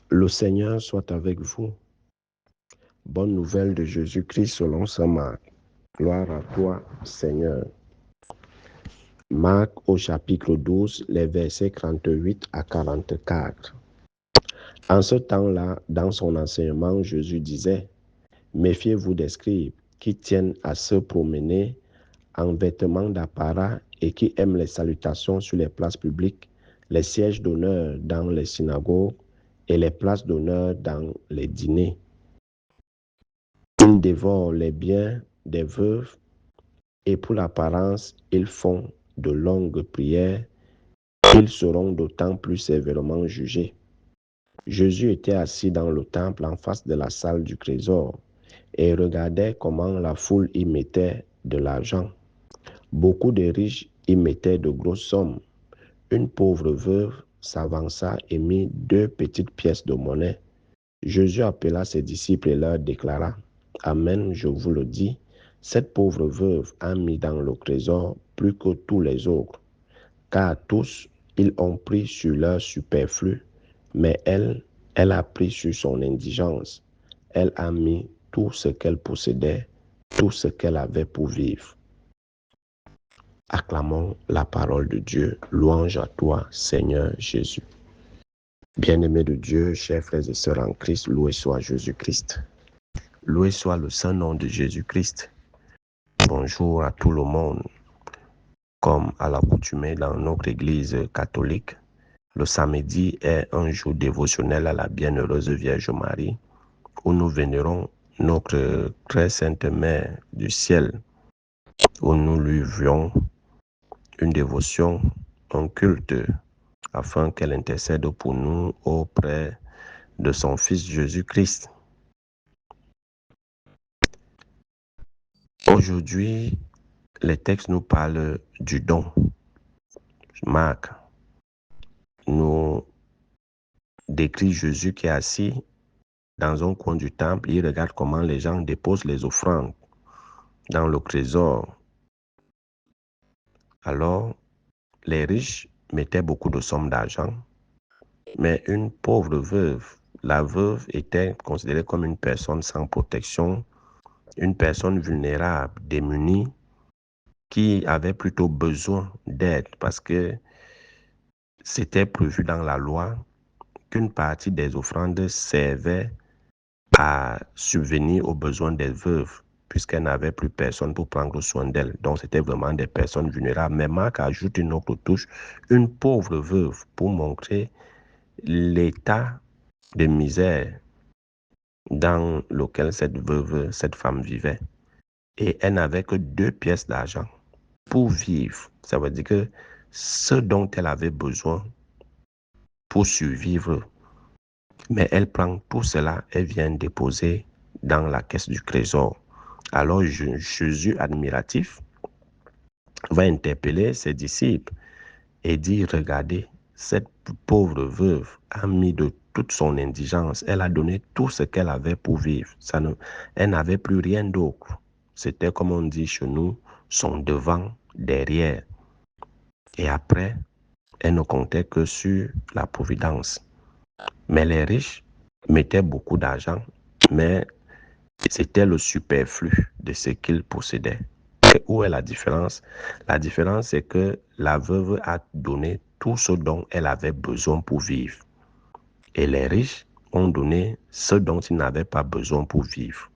Le Seigneur soit avec vous. Bonne nouvelle de Jésus-Christ selon saint Marc. Gloire à toi, Seigneur. Marc au chapitre 12, les versets 38 à 44. En ce temps-là, dans son enseignement, Jésus disait, « Méfiez-vous des scribes qui tiennent à se promener en vêtements d'apparat et qui aiment les salutations sur les places publiques, les sièges d'honneur dans les synagogues et les places d'honneur dans les dîners. Ils dévorent les biens des veuves et pour l'apparence, ils font de longues prières. Ils seront d'autant plus sévèrement jugés. » Jésus était assis dans le temple en face de la salle du trésor et regardait comment la foule y mettait de l'argent. Beaucoup de riches y mettaient de grosses sommes. Une pauvre veuve s'avança et mit 2 petites pièces de monnaie. Jésus appela ses disciples et leur déclara, « Amen, je vous le dis, cette pauvre veuve a mis dans le trésor plus que tous les autres, car tous, ils ont pris sur leur superflu, mais elle a pris sur son indigence. Elle a mis tout ce qu'elle possédait, tout ce qu'elle avait pour vivre. » Acclamons la parole de Dieu. Louange à toi, Seigneur Jésus. Bien-aimés de Dieu, chers frères et sœurs en Christ, loué soit Jésus-Christ. Loué soit le saint nom de Jésus-Christ. Bonjour à tout le monde. Comme à l'accoutumée dans notre église catholique, le samedi est un jour dévotionnel à la bienheureuse Vierge Marie, où nous vénérons notre très sainte Mère du ciel, où nous lui vouons une dévotion, un culte, afin qu'elle intercède pour nous auprès de son Fils Jésus-Christ. Aujourd'hui, les textes nous parlent du don. Marc nous décrit Jésus qui est assis dans un coin du temple. Il regarde comment les gens déposent les offrandes dans le trésor. Alors, les riches mettaient beaucoup de sommes d'argent, mais une pauvre veuve, la veuve était considérée comme une personne sans protection, une personne vulnérable, démunie, qui avait plutôt besoin d'aide parce que c'était prévu dans la loi qu'une partie des offrandes servait à subvenir aux besoins des veuves puisqu'elle n'avait plus personne pour prendre soin d'elle. Donc, c'était vraiment des personnes vulnérables. Mais Marc ajoute une autre touche, une pauvre veuve, pour montrer l'état de misère dans lequel cette veuve, cette femme vivait. Et elle n'avait que 2 pièces d'argent pour vivre. Ça veut dire que ce dont elle avait besoin pour survivre, mais elle prend tout cela, elle vient déposer dans la caisse du trésor. Alors Jésus, admiratif, va interpeller ses disciples et dit, regardez, cette pauvre veuve a mis de toute son indigence, elle a donné tout ce qu'elle avait pour vivre. Elle n'avait plus rien d'autre. C'était, comme on dit chez nous, son devant, derrière. Et après, elle ne comptait que sur la providence. Mais les riches mettaient beaucoup d'argent, mais c'était le superflu de ce qu'ils possédaient. Et où est la différence? La différence, c'est que la veuve a donné tout ce dont elle avait besoin pour vivre. Et les riches ont donné ce dont ils n'avaient pas besoin pour vivre.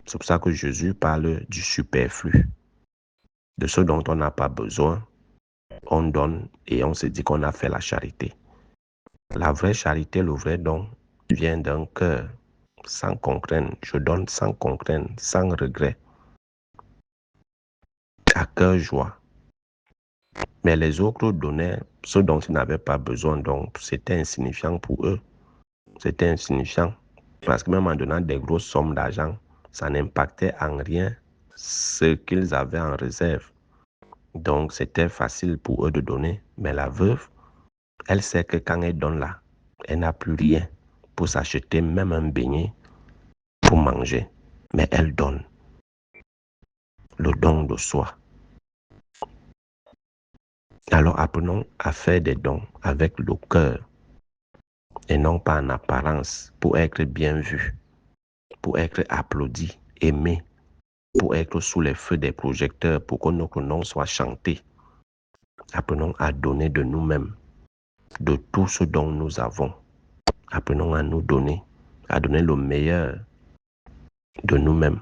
C'est pour ça que Jésus parle du superflu. De ce dont on n'a pas besoin, on donne et on se dit qu'on a fait la charité. La vraie charité, le vrai don, vient d'un cœur sans contrainte. Je donne sans contrainte, sans regret, à cœur joie. Mais les autres donnaient ce dont ils n'avaient pas besoin, donc c'était insignifiant pour eux. C'était insignifiant parce que même en donnant des grosses sommes d'argent, ça n'impactait en rien ce qu'ils avaient en réserve. Donc c'était facile pour eux de donner. Mais la veuve, elle sait que quand elle donne là, elle n'a plus rien pour s'acheter même un beignet pour manger. Mais elle donne le don de soi. Alors apprenons à faire des dons avec le cœur. et non pas en apparence, pour être bien vu, pour être applaudi, aimé, pour être sous les feux des projecteurs, pour que notre nom soit chanté. Apprenons à donner de nous-mêmes, de tout ce dont nous avons. Apprenons à nous donner, à donner le meilleur de nous-mêmes.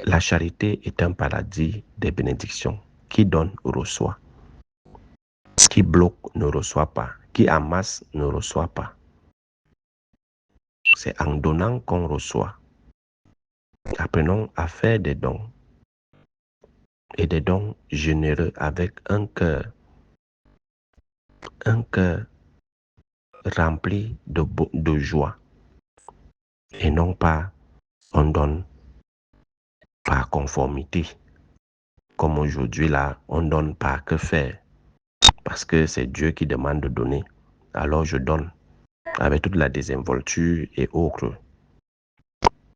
La charité est un paradis des bénédictions. Qui donne reçoit. Qui bloque ne reçoit pas. Qui amasse ne reçoit pas. C'est en donnant qu'on reçoit. Apprenons à faire des dons. Et des dons généreux avec un cœur rempli de joie. Et non pas on donne par conformité. Comme aujourd'hui là, on donne par que faire. Parce que c'est Dieu qui demande de donner. Alors je donne avec toute la désinvolture et autres.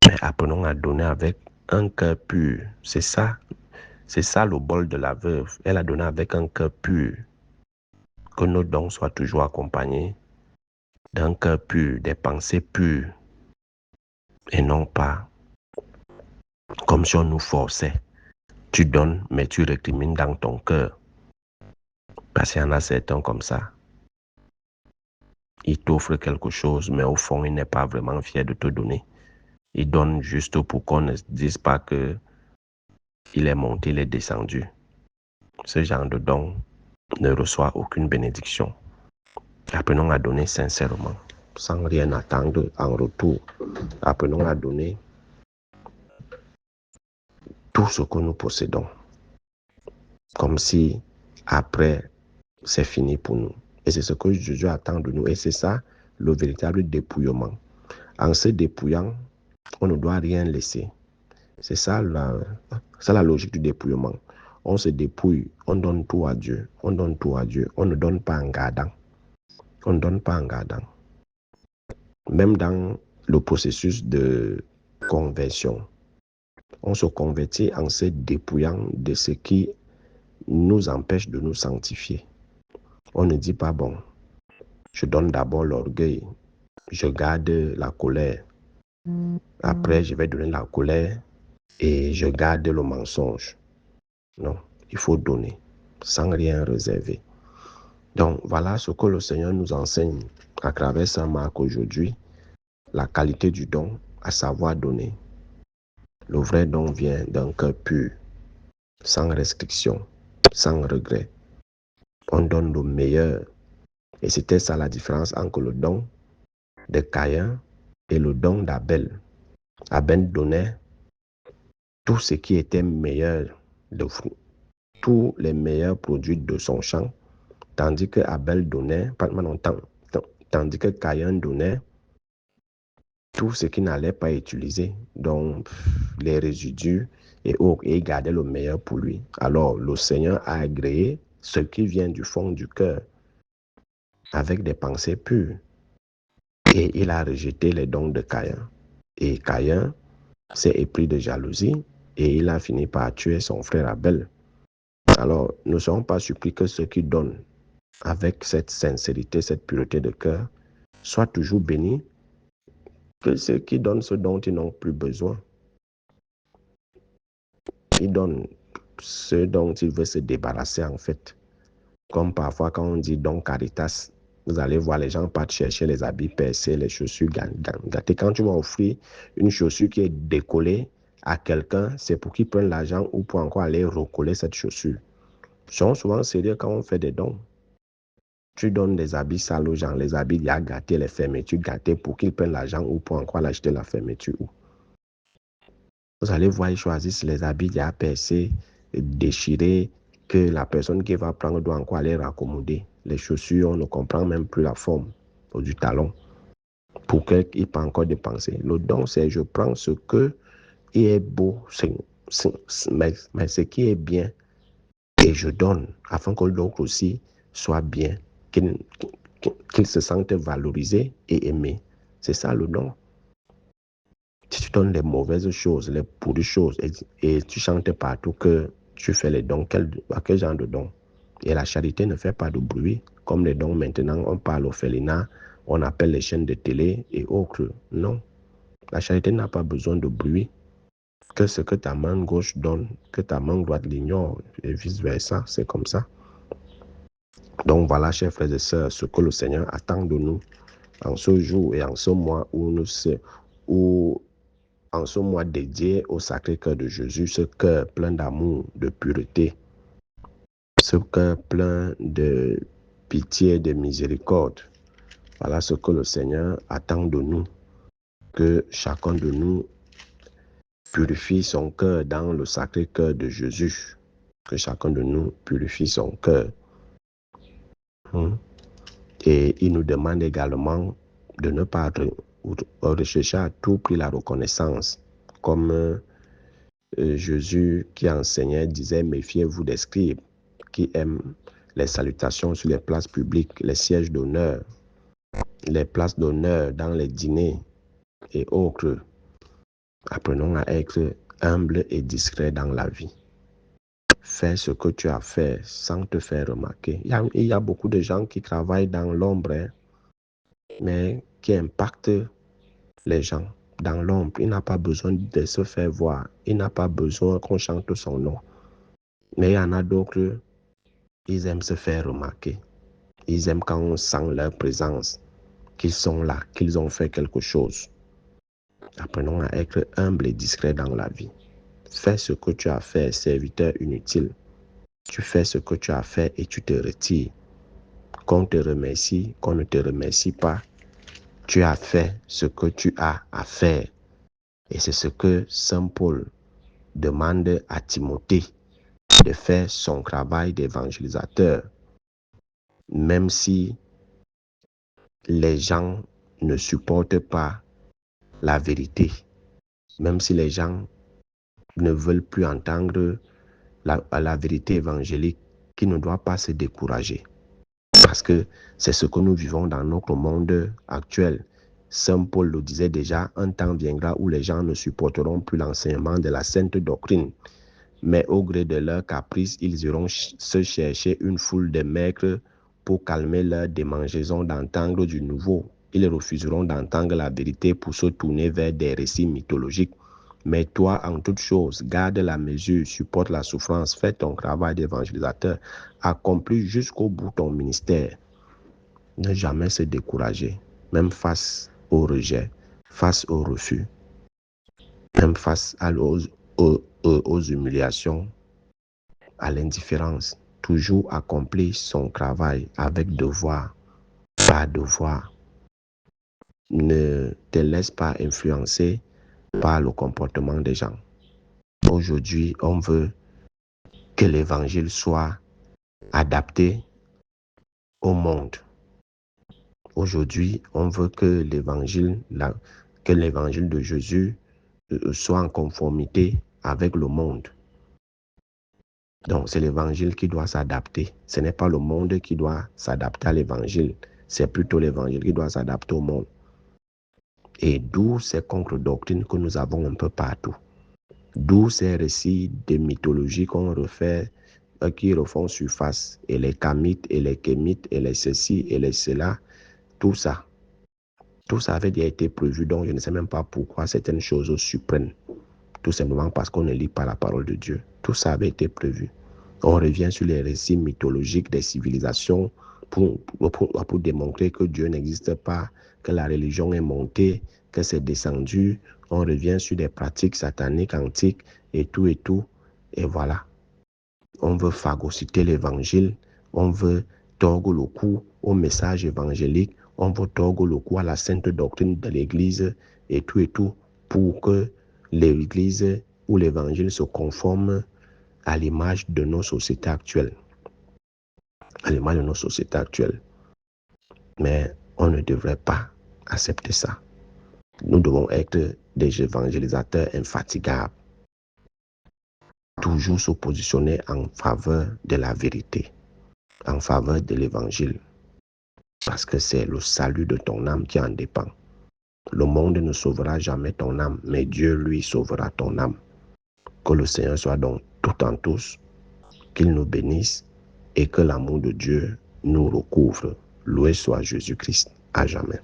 Mais apprenons à donner avec un cœur pur. C'est ça le bol de la veuve. Elle a donné avec un cœur pur. Que nos dons soient toujours accompagnés d'un cœur pur, des pensées pures. Et non pas comme si on nous forçait. Tu donnes, mais tu récrimines dans ton cœur. Parce qu'il y en a certains comme ça. Il t'offre quelque chose, mais au fond, il n'est pas vraiment fier de te donner. Il donne juste pour qu'on ne dise pas que il est monté, il est descendu. Ce genre de don ne reçoit aucune bénédiction. Apprenons à donner sincèrement, sans rien attendre en retour. Apprenons à donner tout ce que nous possédons. Comme si après, c'est fini pour nous. Et c'est ce que Jésus attend de nous. Et c'est ça le véritable dépouillement. En se dépouillant, on ne doit rien laisser. C'est ça la logique du dépouillement. On se dépouille, on donne tout à Dieu. On donne tout à Dieu. On ne donne pas en gardant. On ne donne pas en gardant. Même dans le processus de conversion, on se convertit en se dépouillant de ce qui nous empêche de nous sanctifier. On ne dit pas, bon, je donne d'abord l'orgueil, je garde la colère. Après, je vais donner la colère et je garde le mensonge. Non, il faut donner sans rien réserver. Donc, voilà ce que le Seigneur nous enseigne à travers Saint Marc aujourd'hui. La qualité du don, à savoir donner. Le vrai don vient d'un cœur pur, sans restriction, sans regret. On donne le meilleur. Et c'était ça la différence entre le don de Caïn et le don d'Abel. Abel donnait tout ce qui était meilleur de fruits, tous les meilleurs produits de son champ, tandis que Abel donnait, tandis que Caïn donnait tout ce qui n'allait pas utiliser, donc les résidus et autres, et il gardait le meilleur pour lui. Alors le Seigneur a agréé ce qui vient du fond du cœur, avec des pensées pures, et il a rejeté les dons de Caïn. Et Caïn s'est épris de jalousie et il a fini par tuer son frère Abel. Alors, ne soyons pas surpris que ceux qui donnent avec cette sincérité, cette pureté de cœur, soient toujours bénis, que ceux qui donnent ce dont ils n'ont plus besoin. Ils donnent ce dont ils veulent se débarrasser en fait. Comme parfois quand on dit don caritas, vous allez voir les gens partent chercher les habits percés, les chaussures gâtées. Quand tu vas offrir une chaussure qui est décollée à quelqu'un, c'est pour qu'il prenne l'argent ou pour encore aller recoller cette chaussure. Soyons souvent sérieux quand on fait des dons. Tu donnes des habits sales aux gens, les habits il y a gâtés, les fermetures gâtées pour qu'ils prennent l'argent ou pour encore l'acheter la fermeture. Vous allez voir, ils choisissent les habits il y a percés, déchirés, que la personne qui va prendre doit encore aller raccommoder. Les chaussures, on ne comprend même plus la forme du talon pour qu'il peut encore dépenser. Le don, c'est je prends ce qui est beau, mais ce qui est bien, et je donne afin que l'autre aussi soit bien, qu'il se sente valorisé et aimé. C'est ça le don. Si tu donnes les mauvaises choses, les pourries choses, et tu chantes partout que tu fais les dons, à quel genre de don? Et la charité ne fait pas de bruit. Comme les dons maintenant, on parle au orphelinat, on appelle les chaînes de télé et autres. Non, la charité n'a pas besoin de bruit. Que ce que ta main gauche donne, que ta main droite l'ignore, et vice-versa, c'est comme ça. Donc voilà, chers frères et sœurs, ce que le Seigneur attend de nous en ce jour et en ce mois en ce mois dédié au Sacré-Cœur de Jésus, ce cœur plein d'amour, de pureté, ce cœur plein de pitié, de miséricorde. Voilà ce que le Seigneur attend de nous, que chacun de nous purifie son cœur dans le Sacré-Cœur de Jésus, que chacun de nous purifie son cœur. Et il nous demande également de ne pas rechercher à tout prix la reconnaissance, comme Jésus qui enseignait disait: méfiez-vous des scribes qui aiment les salutations sur les places publiques, les sièges d'honneur, les places d'honneur dans les dîners et autres. Apprenons à être humble et discret dans la vie. Fais ce que tu as fait sans te faire remarquer. Il y a beaucoup de gens qui travaillent dans l'ombre, mais qui impactent les gens dans l'ombre. Il n'a pas besoin de se faire voir. Il n'a pas besoin qu'on chante son nom. Mais il y en a d'autres, ils aiment se faire remarquer. Ils aiment quand on sent leur présence, qu'ils sont là, qu'ils ont fait quelque chose. Apprenons à être humble et discret dans la vie. Fais ce que tu as fait, serviteur inutile. Tu fais ce que tu as fait et tu te retires. Qu'on te remercie, qu'on ne te remercie pas, tu as fait ce que tu as à faire. Et c'est ce que Saint Paul demande à Timothée, de faire son travail d'évangélisateur, même si les gens ne supportent pas la vérité, même si les gens ne veulent plus entendre la vérité évangélique, qui ne doit pas se décourager. Parce que c'est ce que nous vivons dans notre monde actuel. Saint Paul le disait déjà: un temps viendra où les gens ne supporteront plus l'enseignement de la sainte doctrine, mais au gré de leurs caprices, ils iront se chercher une foule de maîtres pour calmer leur démangeaison d'entendre du nouveau. Ils refuseront d'entendre la vérité pour se tourner vers des récits mythologiques. Mais toi, en toute chose, garde la mesure, supporte la souffrance, fais ton travail d'évangélisateur, accomplis jusqu'au bout ton ministère. Ne jamais se décourager, même face au rejet, face au refus, même face aux humiliations, à l'indifférence. Toujours accomplir son travail avec devoir, pas devoir. Ne te laisse pas influencer par le comportement des gens. Aujourd'hui, on veut que l'évangile soit adapté au monde. Aujourd'hui, on veut que l'évangile de Jésus soit en conformité avec le monde. Donc, c'est l'évangile qui doit s'adapter. Ce n'est pas le monde qui doit s'adapter à l'évangile. C'est plutôt l'évangile qui doit s'adapter au monde. Et d'où ces contre-doctrines que nous avons un peu partout. D'où ces récits de mythologie qu'on refait, qui refont surface. Et les Kamites, et les Kémites, et les ceci, et les cela. Tout ça. Tout ça avait déjà été prévu. Donc, je ne sais même pas pourquoi certaines choses surprennent. Tout simplement parce qu'on ne lit pas la parole de Dieu. Tout ça avait été prévu. On revient sur les récits mythologiques des civilisations pour démontrer que Dieu n'existe pas, que la religion est montée, que c'est descendu. On revient sur des pratiques sataniques antiques et tout et tout. Et voilà. On veut phagocyter l'évangile. On veut tordre le cou au message évangélique. On veut tordre le cou à la sainte doctrine de l'Église et tout pour que l'Église ou l'évangile se conforme à l'image de nos sociétés actuelles. À l'image de nos sociétés actuelles. Mais on ne devrait pas accepter ça. Nous devons être des évangélisateurs infatigables. Toujours se positionner en faveur de la vérité, en faveur de l'évangile. Parce que c'est le salut de ton âme qui en dépend. Le monde ne sauvera jamais ton âme, mais Dieu, lui, sauvera ton âme. Que le Seigneur soit donc tout en tous, qu'il nous bénisse et que l'amour de Dieu nous recouvre. Loué soit Jésus-Christ à jamais.